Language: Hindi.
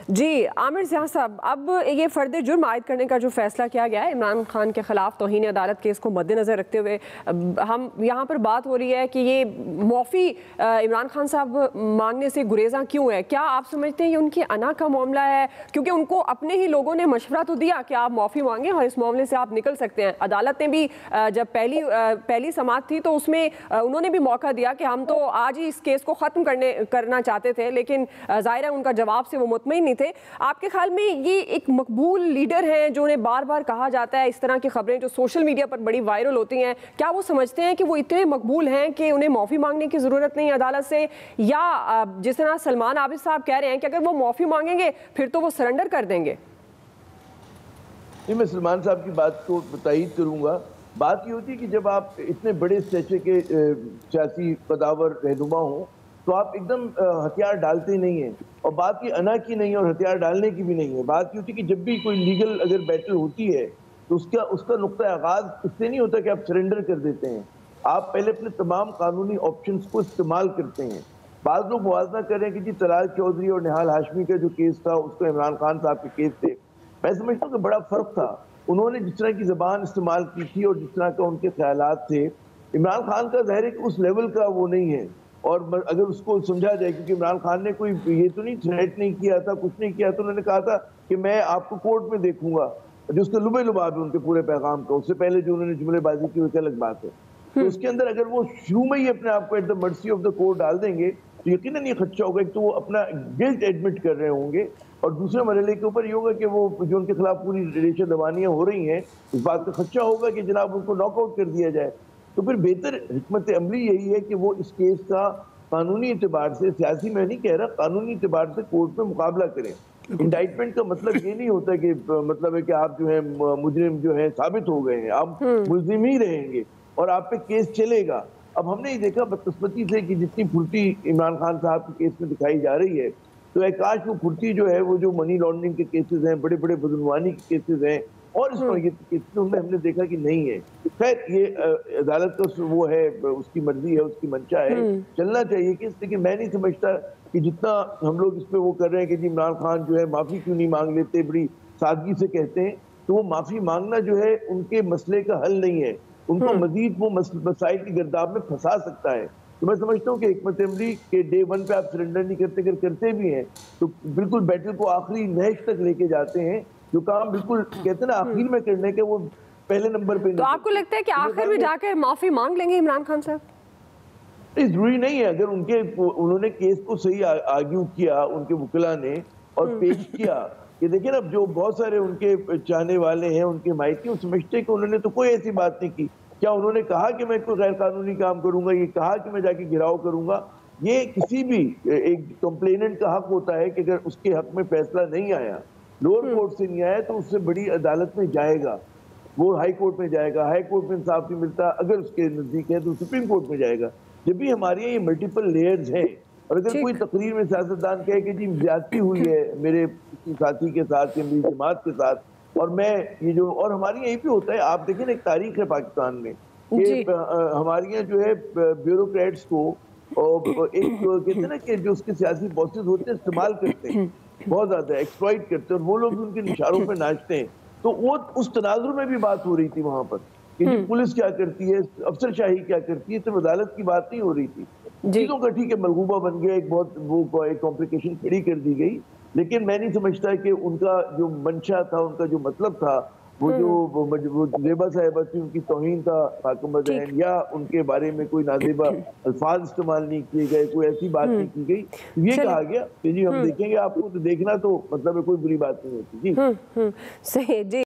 जी आमिर ज़िया साहब, अब ये फ़र्द जुर्म आयद करने का जो फैसला किया गया है इमरान खान के खिलाफ तौहीन अदालत केस को मद्देनज़र रखते हुए, हम यहाँ पर बात हो रही है कि ये माफ़ी इमरान खान साहब मांगने से गुरेज़ा क्यों है? क्या आप समझते हैं ये उनकी अना का मामला है? क्योंकि उनको अपने ही लोगों ने मशवरा तो दिया कि आप माफ़ी मांगें और इस मामले से आप निकल सकते हैं। अदालत ने भी जब पहली समाअत थी तो उसमें उन्होंने भी मौका दिया कि हम तो आज ही इस केस को ख़त्म करना चाहते थे, लेकिन ज़ाहिर है उनका जवाब से वो मुतमईन नहीं थे। आपके ख्याल में ये एक मकबूल लीडर हैं जो उन्हें बार बार कहा जाता है, इस तरह की खबरें जो सोशल मीडिया पर बड़ी वायरल होती हैं, क्या वो समझते हैं कि वो इतने मकबूल हैं कि उन्हें माफ़ी मांगने की ज़रूरत नहीं अदालत से? या जिस तरह सलमान आबिद साहब कह रहे हैं कि अगर वो माफ़ी मांगेंगे फिर तो वो सरेंडर कर देंगे? मैं सलमान साहब की बात को तायीद करूंगा। बात ये होती है कि जब आप इतने बड़े स्टेचर के सियासी कदावर रहनुमा हों तो आप एकदम हथियार डालते नहीं हैं। और बात ये अना की नहीं है और हथियार डालने की भी नहीं है। बात ये होती है कि जब भी कोई लीगल अगर बैटल होती है तो उसका नुक्ता आगाज इससे नहीं होता कि आप सरेंडर कर देते हैं। आप पहले अपने तमाम कानूनी ऑप्शंस को इस्तेमाल करते हैं। बाद लोग मुआवजा कर रहे हैं कि जी तलाल चौधरी और निहाल हाशमी का जो केस था उसको इमरान खान साहब के केस थे। मैं समझता हूँ कि बड़ा फर्क था। उन्होंने जिस तरह की जबान इस्तेमाल की थी और जिस तरह का उनके ख्यालात थे, इमरान खान का ज़ाहिर है कि उस लेवल का वो नहीं है। और अगर उसको समझा जाए, क्योंकि इमरान खान ने कोई ये तो नहीं थ्रेट नहीं किया था, कुछ नहीं किया था। उन्होंने कहा था कि मैं आपको कोर्ट में देखूंगा, जो उसके लुबे लुबाब है उनके पूरे पैगाम का। उससे पहले जो उन्होंने जुमलेबाजी की वो अलग बात है। तो उसके अंदर अगर वो शुरू में ही अपने आप को at the mercy of the court डाल देंगे तो यकीनन ये खदशा होगा। एक तो वो अपना गिल्ट एडमिट कर रहे होंगे और दूसरे मरहले के ऊपर ये होगा कि वो जो उनके खिलाफ पूरी रेशा दबानियां हो रही हैं, इस बात का खदशा होगा कि जनाब उनको नॉकआउट कर दिया जाए। तो फिर बेहतर हिकमत अमली यही है कि वो इस केस का कानूनी एतबार से, सियासी मैं नहीं कह रहा, कानूनी एतबार से कोर्ट में मुकाबला करें। इंडाइटमेंट का मतलब ये नहीं होता कि मतलब है कि आप जो है मुजरिम जो है साबित हो गए हैं, आप मुलजिम ही रहेंगे और आप पे केस चलेगा। अब हमने ये देखा बदकिस्मती से कि जितनी फुर्ती इमरान खान साहब के केस में दिखाई जा रही है, तो काश वो फुर्ती जो है वो जो मनी लॉन्ड्रिंग के केसेस हैं, बड़े बड़े बदनवानी के केसेस हैं और इस तरह के केसेस में हमने देखा कि नहीं है। खैर ये अदालत का वो है, उसकी मर्जी है, उसकी मंशा है, चलना चाहिए केस। लेकिन मैं नहीं समझता कि जितना हम लोग इस पे वो कर रहे हैं कि जी इमरान खान जो है माफी क्यों नहीं मांग लेते, बड़ी सादगी से कहते हैं, तो वो माफी मांगना जो है उनके मसले का हल नहीं है। उनको मजीद वो मसाइल की गिरदाब में फंसा सकता है। तो मैं समझता हूँ कि हिकमत अमली के डे वन पे आप सरेंडर नहीं करते, अगर करते भी हैं तो बिल्कुल बैटल को आखिरी नहज तक लेके जाते हैं। जो काम बिल्कुल कहते हैं ना आखिर में करने के, वो पहले नंबर पे। तो आपको लगता है कि आखिर में जाकर माफी मांग लेंगे इमरान खान साहब? जरूरी नहीं है। अगर उन्होंने केस को सही आर्ग्यू किया उनके वकीला ने और पेश किया कि देखिए ना, जो बहुत सारे उनके चाहने वाले हैं, उनके मायके, वो समझते हैं कि उन्होंने तो कोई ऐसी बात नहीं की। क्या उन्होंने कहा कि मैं कोई गैर कानूनी काम करूंगा? ये कहा कि मैं जाके घिराव करूंगा? ये किसी भी एक कंप्लेनेंट का हक होता है कि अगर उसके हक में फैसला नहीं आया, लोअर कोर्ट से नहीं आया, तो उससे बड़ी अदालत में जाएगा। वो हाई कोर्ट में जाएगा। हाई कोर्ट में इंसाफ नहीं मिलता, अगर उसके नजदीक है तो सुप्रीम कोर्ट में जाएगा। जब भी हमारे यहाँ ये मल्टीपल लेयर्स हैं और अगर कोई तकरीर में सियासतदान कहे कि जी ज्यादती हुई है मेरे साथी के साथ या मेरी जमात के साथ, और मैं ये जो, और हमारे यही भी होता है, आप देखिए ना एक तारीख है पाकिस्तान में कि हमारे यहाँ जो है ब्यूरोक्रेट्स को एक कहते हैं ना कि जो उसके सियासी बॉसेस होते हैं इस्तेमाल करते हैं, बहुत ज्यादा एक्सप्लॉइट करते हैं और वो लोग भी उनके निशानों पर नाचते हैं। तो वो उस तनाजुर में भी बात हो रही थी वहां पर कि पुलिस क्या करती है, अफसरशाही क्या करती है, सिर्फ अदालत की बात नहीं हो रही थी। चीजों का ठीक है मलगूबा बन गया, एक बहुत वो एक कॉम्प्लिकेशन खड़ी कर दी गई। लेकिन मैं नहीं समझता कि उनका जो मंशा था, उनका जो मतलब था, वो जो जेबा साहिबा थी, उनकी तौहीन था हाकिम ज़हन, या उनके बारे में कोई नाजेबा अल्फाज इस्तेमाल नहीं किए गए, कोई ऐसी बात नहीं की गई। ये कहा गया कि जी हम देखेंगे आपको, तो देखना तो मतलब कोई बुरी बात नहीं होती। जी सही जी।